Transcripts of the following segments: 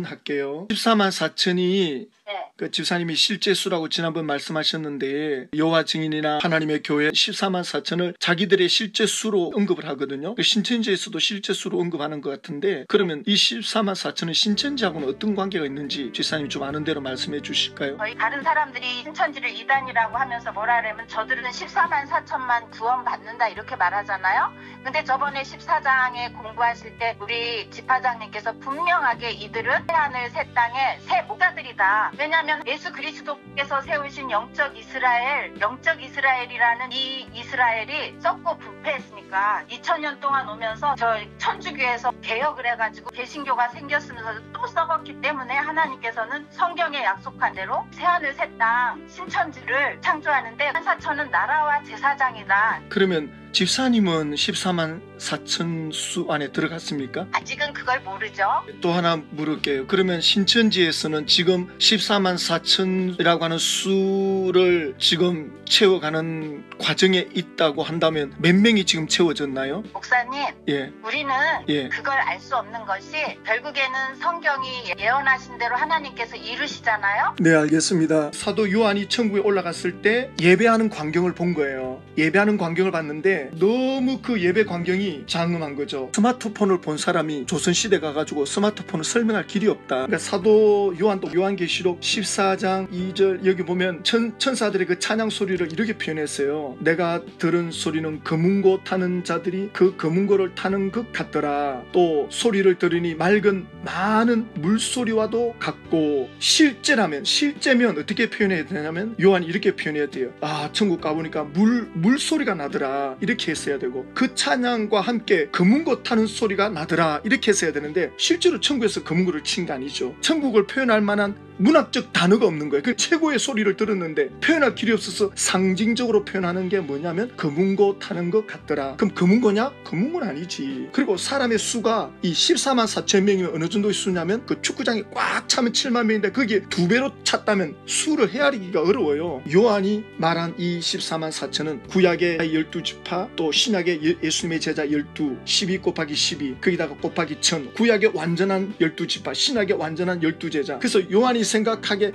질문할게요. 14만 4천이 네. 그 집사님이 실제 수라고 지난번 말씀하셨는데 여호와 증인이나 하나님의 교회 14만 4천을 자기들의 실제 수로 언급을 하거든요. 신천지에서도 실제 수로 언급하는 것 같은데 그러면 이 14만 4천은 신천지하고는 어떤 관계가 있는지 집사님이 좀 아는 대로 말씀해 주실까요? 저희 다른 사람들이 신천지를 이단이라고 하면서 뭐라 그러면 저들은 14만 4천만 구원 받는다 이렇게 말하잖아요. 근데 저번에 14장에 공부하실 때 우리 집화장님께서 분명하게 이들은 새하늘 새 땅의 새 목자들이다. 왜냐하면 예수 그리스도께서 세우신 영적 이스라엘이라는 이 이스라엘이 썩고 부패했으니까 2000년 동안 오면서 저 천주교에서 개혁을 해가지고 개신교가 생겼으면서 또 썩었기 때문에 하나님께서는 성경에 약속한 대로 새하늘 새 땅 신천지를 창조하는데 한사천은 나라와 제사장이다. 그러면 집사님은 14만 4천 수 안에 들어갔습니까? 아직은 그걸 모르죠. 또 하나 물을게요. 그러면 신천지에서는 지금 14만 4천이라고 하는 수를 지금 채워가는 과정에 있다고 한다면 몇 명이 지금 채워졌나요? 목사님, 예. 우리는 예. 그걸 알 수 없는 것이 결국에는 성경이 예언하신 대로 하나님께서 이루시잖아요. 네, 알겠습니다. 사도 요한이 천국에 올라갔을 때 예배하는 광경을 본 거예요. 예배하는 광경을 봤는데 너무 그 예배 광경이 장엄한 거죠. 스마트폰을 본 사람이 조선시대 가가지고 스마트폰을 설명할 길이 없다. 그러니까 사도 요한도 요한계시록 14장 2절 여기 보면 천사들의 그 찬양 소리를 이렇게 표현했어요. 내가 들은 소리는 금은고 타는 자들이 그 금은고를 타는 것 같더라. 또 소리를 들으니 맑은 많은 물소리와도 같고 실제면 어떻게 표현해야 되냐면 요한이 이렇게 표현해야 돼요. 아, 천국 가보니까 물소리가 나더라. 이렇게 했어야 되고 그 찬양과 함께 금은고 타는 소리가 나더라. 이렇게 했어야 되는데 실제로 천국에서 금은고를 친 게 아니죠. 천국을 표현할 만한 문학적 단어가 없는 거예요. 그 최고의 소리를 들었는데 표현할 길이 없어서 상징적으로 표현하는 게 뭐냐면 금은고 타는 것 같더라. 그럼 금은고냐? 금은고는 아니지. 그리고 사람의 수가 이 14만 4천 명이면 어느 정도의 수냐면 그 축구장이 꽉 차면 7만 명인데 거기에 2배로 찼다면 수를 헤아리기가 어려워요. 요한이 말한 이 14만 4천은 구약의 12지파 또 신약의 예수님의 제자 12 12 곱하기 12 거기다가 곱하기 1000 구약의 완전한 12지파 신약의 완전한 12제자. 그래서 요한이 생각하기에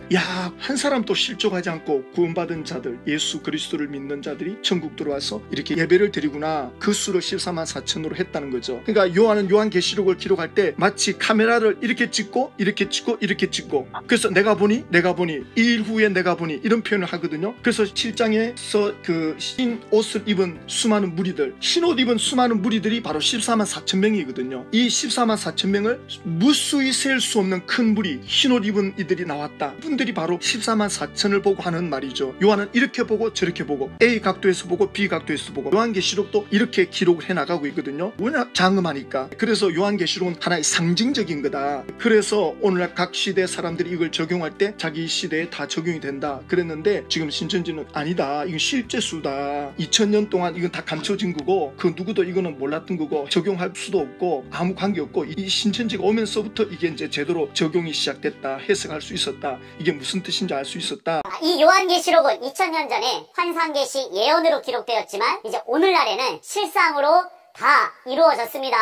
한 사람도 실족하지 않고 구원받은 자들 예수 그리스도를 믿는 자들이 천국 들어와서 이렇게 예배를 드리구나. 그 수를 14만 4천으로 했다는 거죠. 그러니까 요한은 요한계시록을 기록할 때 마치 카메라를 이렇게 찍고 이렇게 찍고 이렇게 찍고 그래서 내가 보니 2일 후에 내가 보니 이런 표현을 하거든요. 그래서 7장에서 그 흰 옷을 입은 수많은 무리들 흰 옷 입은 수많은 무리들이 바로 14만 4천 명이거든요. 이 14만 4천 명을 무수히 셀 수 없는 큰 무리 흰 옷 입은 이들이 나왔다. 분들이 바로 14만 4천을 보고 하는 말이죠. 요한은 이렇게 보고 저렇게 보고 A 각도에서 보고 B 각도에서 보고 요한계시록도 이렇게 기록을 해나가고 있거든요. 워낙 장엄하니까. 그래서 요한계시록은 하나의 상징적인 거다. 그래서 오늘날 각 시대 사람들이 이걸 적용할 때 자기 시대에 다 적용이 된다 그랬는데 지금 신천지는 아니다. 이건 실제 수다. 2000년 동안 이건 다 감춰진 거고 그 누구도 이거는 몰랐던 거고 적용할 수도 없고 아무 관계없고 이 신천지가 오면서부터 이게 이제 제대로 적용이 시작됐다. 해석할 수 있었다. 이게 무슨 뜻인지 알 수 있었다. 이 요한계시록은 2000년 전에 환상계시 예언으로 기록되었지만 이제 오늘날에는 실상으로 다 이루어졌습니다.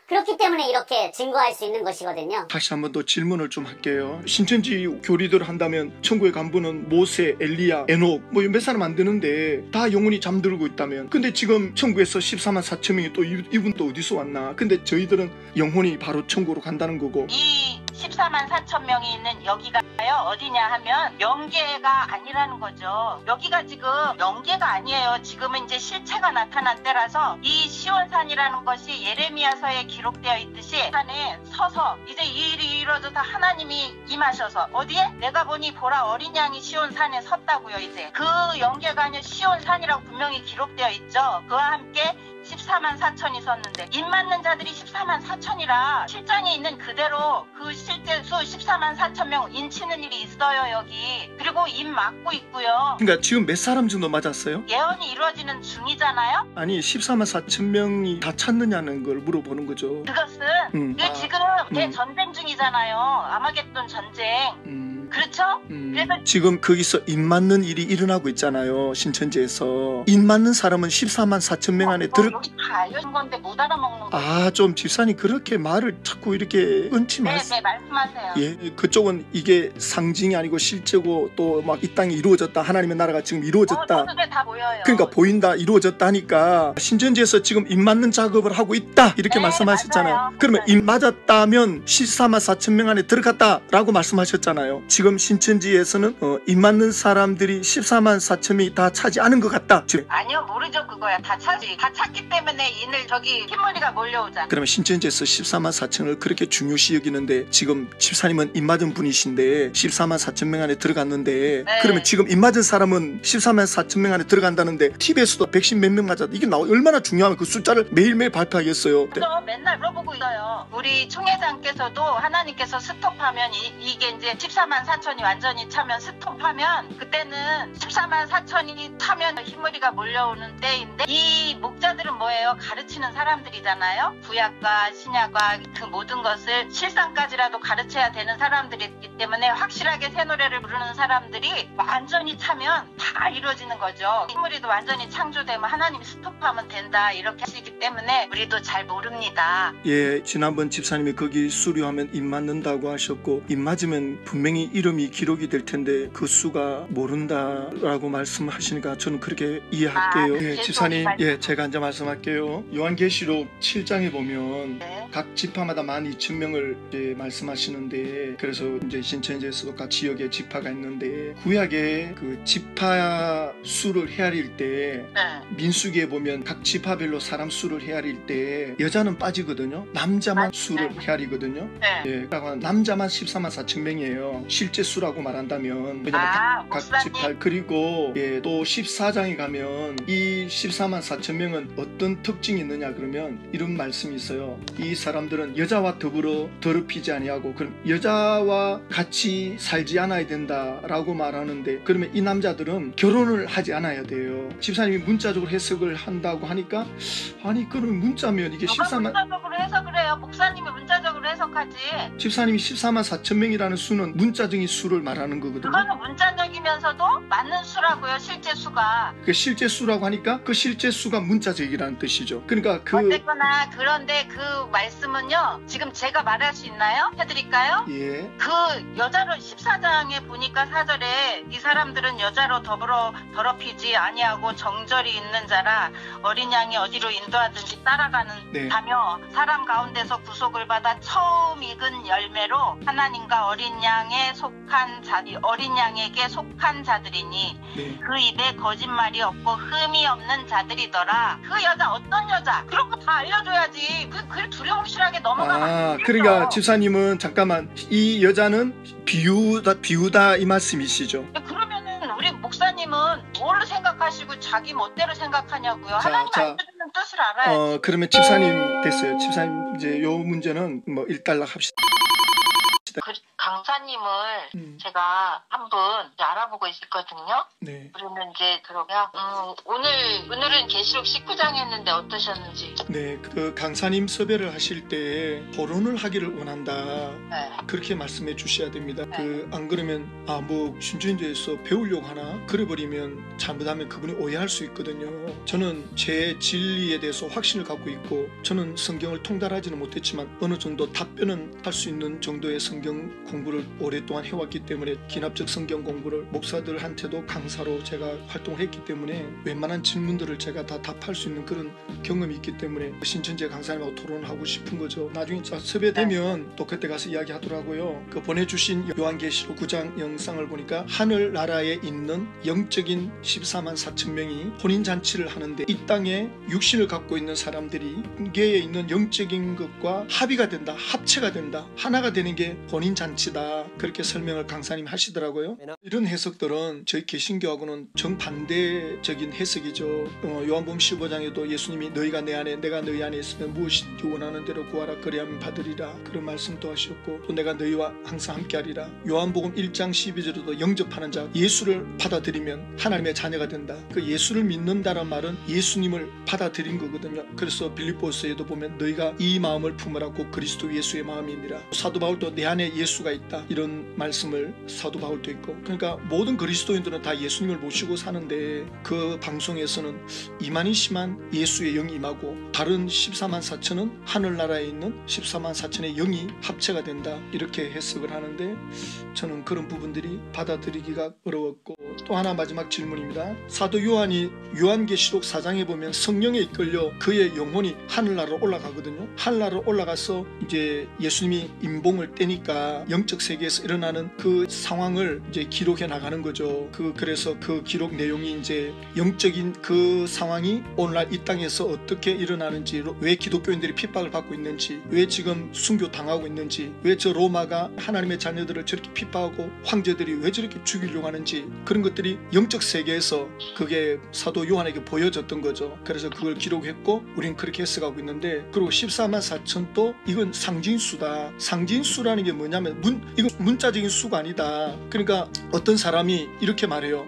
그렇기 때문에 이렇게 증거할 수 있는 것이거든요. 다시 한번 더 질문을 좀 할게요. 신천지 교리대로 한다면 천국의 간부는 모세, 엘리야, 에녹 뭐 몇 사람 안 되는데 다 영혼이 잠들고 있다면 근데 지금 천국에서 14만 4천 명이 또 이분 또 어디서 왔나. 근데 저희들은 영혼이 바로 천국으로 간다는 거고 이 14만 4천 명이 있는 여기가요 어디냐 하면 영계가 아니라는 거죠. 여기가 지금 영계가 아니에요. 지금은 이제 실체가 나타난 때라서 이 시온산이라는 것이 예레미야서에 기록되어 있듯이 산에 서서 이제 이 일이 이루어져서 하나님이 임하셔서 어디에? 내가 보니 보라 어린 양이 시온산에 섰다고요. 이제 그 영계가 아니라 시온산이라고 분명히 기록되어 있죠. 그와 함께 14만 4천이 섰는데 입 맞는 자들이 14만 4천이라 실장에 있는 그대로 그 실제 수 14만 4천 명 인치는 일이 있어요. 여기. 그리고 입 맞고 있고요. 그러니까 지금 몇 사람 정도 맞았어요? 예언이 이루어지는 중이잖아요. 아니 14만 4천 명이 다 찾느냐는 걸 물어보는 거죠. 그것은 지금 대전쟁 중이잖아요. 아마겟돈 전쟁. 그렇죠? 그래서 지금 거기서 입 맞는 일이 일어나고 있잖아요. 신천지에서. 입 맞는 사람은 14만 4천 명 안에 들어. 여기 다 알려진 건데 못 알아먹는 거. 아, 좀 집사님 그렇게 말을 자꾸 이렇게 끊지 네, 마세요. 네, 말씀하세요. 예, 그쪽은 이게 상징이 아니고 실제고 또 막 이 땅이 이루어졌다. 하나님의 나라가 지금 이루어졌다. 눈에 다 보여요. 그러니까 보인다, 이루어졌다 하니까 신천지에서 지금 입 맞는 작업을 하고 있다 이렇게 네, 말씀하셨잖아요. 맞아요. 그러면 맞아요. 입 맞았다면 14만 4천 명 안에 들어갔다라고 말씀하셨잖아요. 지금 신천지에서는 입 맞는 사람들이 14만 4천 명이 다 차지 않은 것 같다. 지금. 아니요, 모르죠. 그거야. 다 찾기 때문에 인을 저기 흰머리가 몰려오잖아. 그러면 신천지에서 14만 4천을 그렇게 중요시 여기는데 지금 집사님은 입 맞은 분이신데 14만 4천 명 안에 들어갔는데 네. 그러면 지금 입 맞은 사람은 14만 4천 명 안에 들어간다는데 TV에서도 백신 몇 명 맞았다. 이게 얼마나 중요하면 그 숫자를 매일매일 발표하겠어요. 저 맨날 물어보고 있어요. 우리 총회장께서도 하나님께서 스톱하면 이게 이제 14만 4천이 완전히 차면 스톱하면 그때는 14만 4천이 차면 흰머리가 몰려오는 때인데 이 목자들은 뭐예요? 가르치는 사람들이잖아요. 구약과 신약과 그 모든 것을 실상까지라도 가르쳐야 되는 사람들이기 때문에 확실하게 새 노래를 부르는 사람들이 완전히 차면 다 이루어지는 거죠. 흰머리도 완전히 창조되면 하나님이 스톱하면 된다 이렇게 하시기 때문에 우리도 잘 모릅니다. 예, 지난번 집사님이 거기 수료하면 입 맞는다고 하셨고 입 맞으면 분명히 이름이 기록이 될 텐데 그 수가 모른다라고 말씀하시니까 저는 그렇게 이해할게요. 예, 집사님, 예, 제가 이제 말씀할게요. 요한계시록 7장에 보면 네. 각 지파마다 12,000명을 이제 말씀하시는데 그래서 이제 신천지에서도 각 지역에 지파가 있는데 구약에 그 지파 수를 헤아릴 때 네. 민수기에 보면 각 지파별로 사람 수를 헤아릴 때 여자는 빠지거든요. 남자만 수를 헤아리거든요. 네. 예, 그러니까 남자만 14만 4천 명이에요. 실제 수라고 말한다면 왜냐면 각 목사님. 지파 그리고 예, 또 14장에 가면 이 14만 4천 명은 어떤 특징이 있느냐 그러면 이런 말씀이 있어요. 이 사람들은 여자와 더불어 더럽히지 아니하고 그럼 여자와 같이 살지 않아야 된다라고 말하는데 그러면 이 남자들은 결혼을 하지 않아야 돼요. 집사님이 문자적으로 해석을 한다고 하니까 아니 그러면 문자면 이게 누가 14만 문자적으로 해석을 해요? 목사님이 문자적으로 해석하지. 집사님이 14만 4천 명이라는 수는 문자적인 수를 말하는 거거든요. 그거는 문자적이면서도 맞는 수라고요. 실제 수가. 그 실제 수라고 하니까 그 실제 수가 문자적이라는 뜻이죠. 그러니까 그 어쨌거나 그런데 그 말씀은요. 지금 제가 말할 수 있나요? 해드릴까요? 예. 그 여자로 14장에 보니까 4절에 이 사람들은 여자로 더불어 더럽히지 아니하고 정절이 있는 자라 어린 양이 어디로 인도하든지 따라가는 네. 자며 사람 가운데서 구속을 받아 처음 익은 열매로 하나님과 어린 양에 속한 어린 양에게 속한 자들이니 네. 그 입에 거짓말이 없고 흠이 없는 자들이더라. 그 여자 어떤 여자? 그런 거 다 알려줘야지. 그 두려움실하게 넘어가면 안 되죠. 그러니까 집사님은 잠깐만 이 여자는 비우다 이 말씀이시죠. 그러면은 우리 목사님은 뭘로 생각하시고 자기 멋대로 생각하냐고요. 하나님 알려주는 뜻을 알아야지. 그러면 집사님 됐어요. 집사님 이제 요 문제는 뭐 일단락 합시다. 그 강사님을 제가 한번 알아보고 있었거든요. 네. 그러면 이제 그러면 오늘은 계시록 19장 했는데 어떠셨는지. 네, 그 강사님 섭외를 하실 때 토론을 하기를 원한다. 네. 그렇게 말씀해 주셔야 됩니다. 네. 그 안 그러면 뭐 신천지에서 배우려고 하나 그래버리면 잘못하면 그분이 오해할 수 있거든요. 저는 제 진리에 대해서 확신을 갖고 있고 저는 성경을 통달하지는 못했지만 어느 정도 답변은 할 수 있는 정도의 성경 공부를 오랫동안 해왔기 때문에 기납적 성경 공부를 목사들한테도 강사로 제가 활동을 했기 때문에 웬만한 질문들을 제가 다 답할 수 있는 그런 경험이 있기 때문에 신천지 강사님하고 토론을 하고 싶은 거죠. 나중에 섭외되면 또 그때 가서 이야기하더라고요. 그 보내주신 요한계시록 9장 영상을 보니까 하늘나라에 있는 영적인 14만 4천 명이 혼인잔치를 하는데 이 땅에 육신을 갖고 있는 사람들이 개에 있는 영적인 것과 합의가 된다, 합체가 된다, 하나가 되는 게 혼인잔치다. 그렇게 설명을 강사님 하시더라고요. 이런 해석들은 저희 개신교하고는 정반대적인 해석이죠. 요한복음 15장에도 예수님이 너희가 내 안에 내가 너희 안에 있으면 무엇이든지 원하는 대로 구하라 그리하면 받으리라 그런 말씀도 하셨고 또 내가 너희와 항상 함께하리라. 요한복음 1장 12절에도 영접하는 자 예수를 받아들이면 하나님의 자녀가 된다. 그 예수를 믿는다는 말은 예수님을 받아들인 거거든요. 그래서 빌립보서에도 보면 너희가 이 마음을 품으라고 그리스도 예수의 마음이니라. 사도 바울도 내 안에 안에 예수가 있다 이런 말씀을 사도 바울도 있고, 그러니까 모든 그리스도인들은 다 예수님을 모시고 사는데 그 방송에서는 이만희씨만 예수의 영이 임하고 다른 14만 4천은 하늘나라에 있는 14만 4천의 영이 합체가 된다 이렇게 해석을 하는데, 저는 그런 부분들이 받아들이기가 어려웠고, 또 하나 마지막 질문입니다. 사도 요한이 요한계시록 4장에 보면 성령에 이끌려 그의 영혼이 하늘나라로 올라가거든요. 하늘나라로 올라가서 이제 예수님이 임봉을 떼니까 영적 세계에서 일어나는 그 상황을 이제 기록해 나가는 거죠. 그래서 그 기록 내용이 이제 영적인 그 상황이 오늘날 이 땅에서 어떻게 일어나는지, 왜 기독교인들이 핍박을 받고 있는지, 왜 지금 순교 당하고 있는지, 왜 저 로마가 하나님의 자녀들을 저렇게 핍박하고 황제들이 왜 저렇게 죽이려고 하는지, 그런 것들이 영적 세계에서 그게 사도 요한에게 보여졌던 거죠. 그래서 그걸 기록했고 우리는 그렇게 해석하고 있는데, 그리고 14만 4천도 이건 상징수다. 상징수라는 게 뭐냐면 이건 문자적인 수가 아니다. 그러니까 어떤 사람이 이렇게 말해요.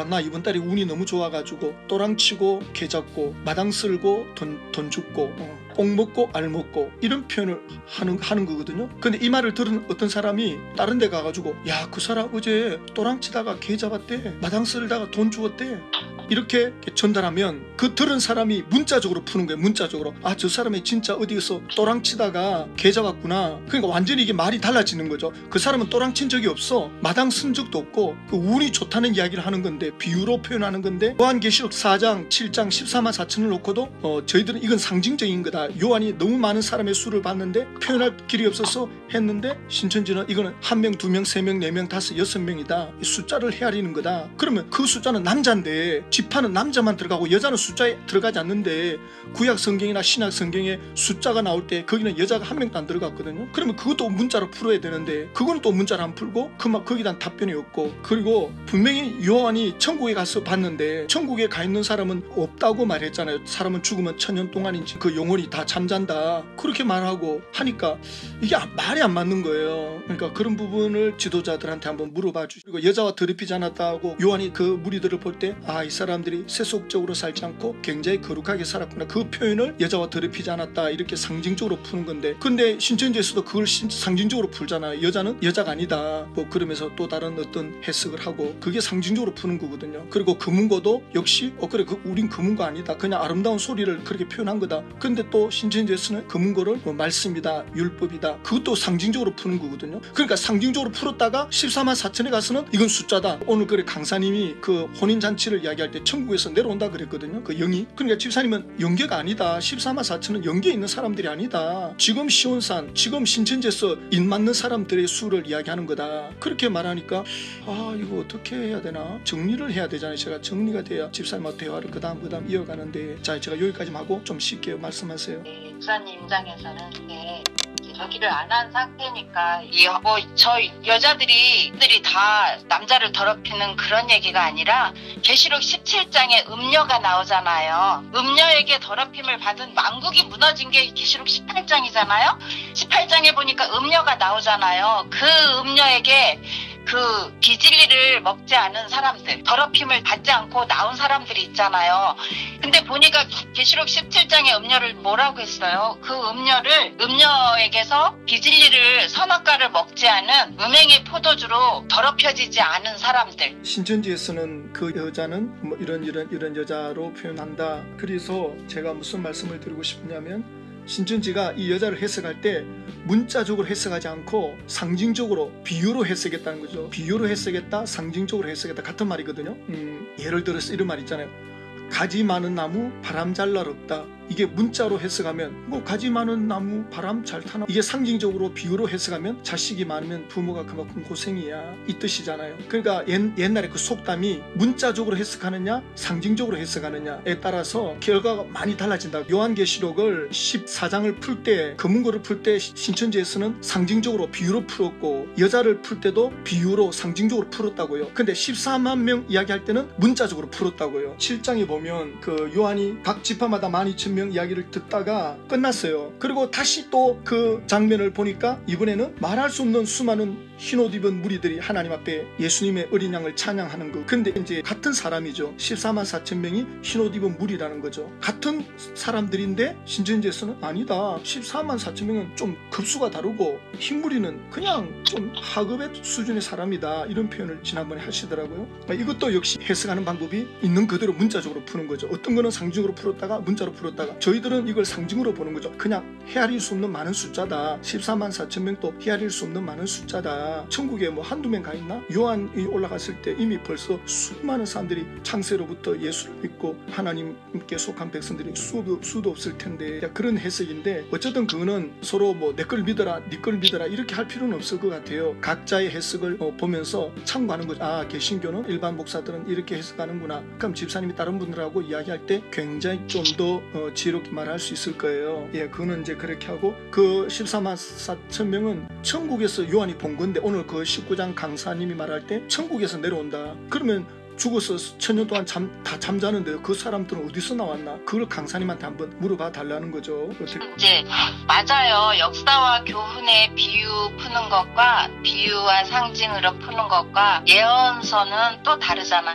나 이번 달에 운이 너무 좋아가지고 또랑치고 개 잡고 마당 쓸고 돈 줍고 옥 먹고 알 먹고 이런 표현을 하는 거거든요. 근데 이 말을 들은 어떤 사람이 다른 데 가가지고 야, 그 사람 어제 또랑치다가 개 잡았대, 마당 쓸다가 돈 주었대, 이렇게 전달하면 그 들은 사람이 문자적으로 푸는 거예요. 문자적으로 저 사람이 진짜 어디서 또랑치다가 개 잡았구나. 그러니까 완전히 이게 말이 달라지는 거죠. 그 사람은 또랑친 적이 없어, 마당 쓴 적도 없고 그 운이 좋다는 이야기를 하는 건데, 비유로 표현하는 건데, 요한계시록 4장 7장 14만 4천을 놓고도 저희들은 이건 상징적인 거다. 요한이 너무 많은 사람의 수를 봤는데 표현할 길이 없어서 했는데, 신천지는 이거는 1명, 2명, 3명, 4명, 5, 6명이다. 숫자를 헤아리는 거다. 그러면 그 숫자는 남자인데, 지파는 남자만 들어가고 여자는 숫자에 들어가지 않는데, 구약 성경이나 신약 성경에 숫자가 나올 때 거기는 여자가 1명도 안 들어갔거든요. 그러면 그것도 문자로 풀어야 되는데 그거는 또 문자로 안 풀고 거기에 대한 답변이 없고, 그리고 분명히 요한이 천국에 가서 봤는데 천국에 가 있는 사람은 없다고 말했잖아요. 사람은 죽으면 1000년 동안인지 그 영혼이 다 잠잔다 그렇게 말하고 하니까 이게 말이 안 맞는 거예요. 그러니까 그런 부분을 지도자들한테 한번 물어봐 주시고, 그리고 여자와 더럽히지 않았다고 요한이 그 무리들을 볼 때 이 사람들이 세속적으로 살지 않고 굉장히 거룩하게 살았구나, 그 표현을 여자와 더럽히지 않았다 이렇게 상징적으로 푸는 건데, 근데 신천지에서도 그걸 상징적으로 풀잖아요. 여자는 여자가 아니다 뭐 그러면서 또 다른 어떤 해석을 하고, 그게 상징적으로 푸는 거거든요. 그리고 금은고도 역시 그래 우린 금은고 아니다, 그냥 아름다운 소리를 그렇게 표현한 거다. 근데 또 신천지에서는 금은고를 말씀이다, 율법이다, 그것도 상징적으로 푸는 거거든요. 그러니까 상징적으로 풀었다가 14만 4천에 가서는 이건 숫자다. 오늘 그래 강사님이 그 혼인잔치를 이야기할 때 천국에서 내려온다 그랬거든요. 그 영이. 그러니까 집사님은 영계가 아니다, 14만 4천은 영계에 있는 사람들이 아니다, 지금 시온산 지금 신천지에서 인 맞는 사람들의 수를 이야기하는 거다 그렇게 말하니까 이거 어떻게 해야 되나, 정리를 해야 되잖아요. 제가 정리가 돼야 집사님하고 대화를 그 다음 이어가는데, 자 제가 여기까지만 하고 좀 쉴게요. 말씀하세요. 네, 목사님 입장에서는 저기를 안 한 상태니까 저 여자들이 다 남자를 더럽히는 그런 얘기가 아니라, 계시록 17장에 음녀가 나오잖아요. 음녀에게 더럽힘을 받은 왕국이 무너진 게 계시록 18장이잖아요. 18장에 보니까 음녀가 나오잖아요. 그 음녀에게 그 비진리를 먹지 않은 사람들, 더럽힘을 받지 않고 나온 사람들이 있잖아요. 근데 보니까 계시록 17장의 음녀를 뭐라고 했어요? 그 음녀에게서 비진리를 선악과를 먹지 않은 음행의 포도주로 더럽혀지지 않은 사람들. 신천지에서는 그 여자는 뭐 이런 여자로 표현한다. 그래서 제가 무슨 말씀을 드리고 싶냐면, 신천지가 이 여자를 해석할 때 문자적으로 해석하지 않고 상징적으로 비유로 해석했다는 거죠. 비유로 해석했다, 상징적으로 해석했다, 같은 말이거든요. 예를 들어서 이런 말 있잖아요. 가지 많은 나무 바람 잘 날 없다. 이게 문자로 해석하면 뭐 가지 많은 나무 바람 잘 타나, 이게 상징적으로 비유로 해석하면 자식이 많으면 부모가 그만큼 고생이야 이 뜻이잖아요. 그러니까 옛날에 그 속담이 문자적으로 해석하느냐 상징적으로 해석하느냐에 따라서 결과가 많이 달라진다. 요한계시록을 14장을 풀 때, 금은고를 풀 때 신천지에서는 상징적으로 비유로 풀었고, 여자를 풀 때도 비유로 상징적으로 풀었다고요. 근데 14만 명 이야기할 때는 문자적으로 풀었다고요. 7장에 보면 그 요한이 각 지파마다 12,000 4천 명 이야기를 듣다가 끝났어요. 그리고 다시 또 그 장면을 보니까 이번에는 말할 수 없는 수많은 흰옷 입은 무리들이 하나님 앞에 예수님의 어린 양을 찬양하는 거. 근데 이제 같은 사람이죠. 14만 4천 명이 흰옷 입은 무리라는 거죠. 같은 사람들인데 신천지에서는 아니다. 14만 4천 명은 좀 급수가 다르고 흰 무리는 그냥 좀 하급의 수준의 사람이다. 이런 표현을 지난번에 하시더라고요. 이것도 역시 해석하는 방법이 있는 그대로 문자적으로 푸는 거죠. 어떤 거는 상징으로 풀었다가 문자로 풀었다가 저희들은 이걸 상징으로 보는 거죠. 그냥 헤아릴 수 없는 많은 숫자다. 14만 4천 명도 헤아릴 수 없는 많은 숫자다. 천국에 뭐 한두 명 가 있나? 요한이 올라갔을 때 이미 벌써 수많은 사람들이 창세로부터 예수를 믿고 하나님께 속한 백성들이 수도 없을 텐데 그런 해석인데 어쨌든 그거는 서로 뭐 내 걸 믿어라 네 걸 믿어라 이렇게 할 필요는 없을 것 같아요. 각자의 해석을 보면서 참고하는 거죠. 아, 개신교는 일반 목사들은 이렇게 해석하는구나. 그럼 집사님이 다른 분들하고 이야기할 때 굉장히 좀 더 지혜롭게 말할 수 있을 거예요. 예, 그거는 이제 그렇게 하고 그 14만 4천 명은 천국에서 요한이 본 건데 오늘 그 19장 강사님이 말할 때 천국에서 내려온다. 그러면 죽어서 1000년 동안 다 잠자는데 그 사람들은 어디서 나왔나? 그걸 강사님한테 한번 물어봐 달라는 거죠. 이제 맞아요. 역사와 교훈의 비유 푸는 것과 비유와 상징으로 푸는 것과 예언서는 또 다르잖아요.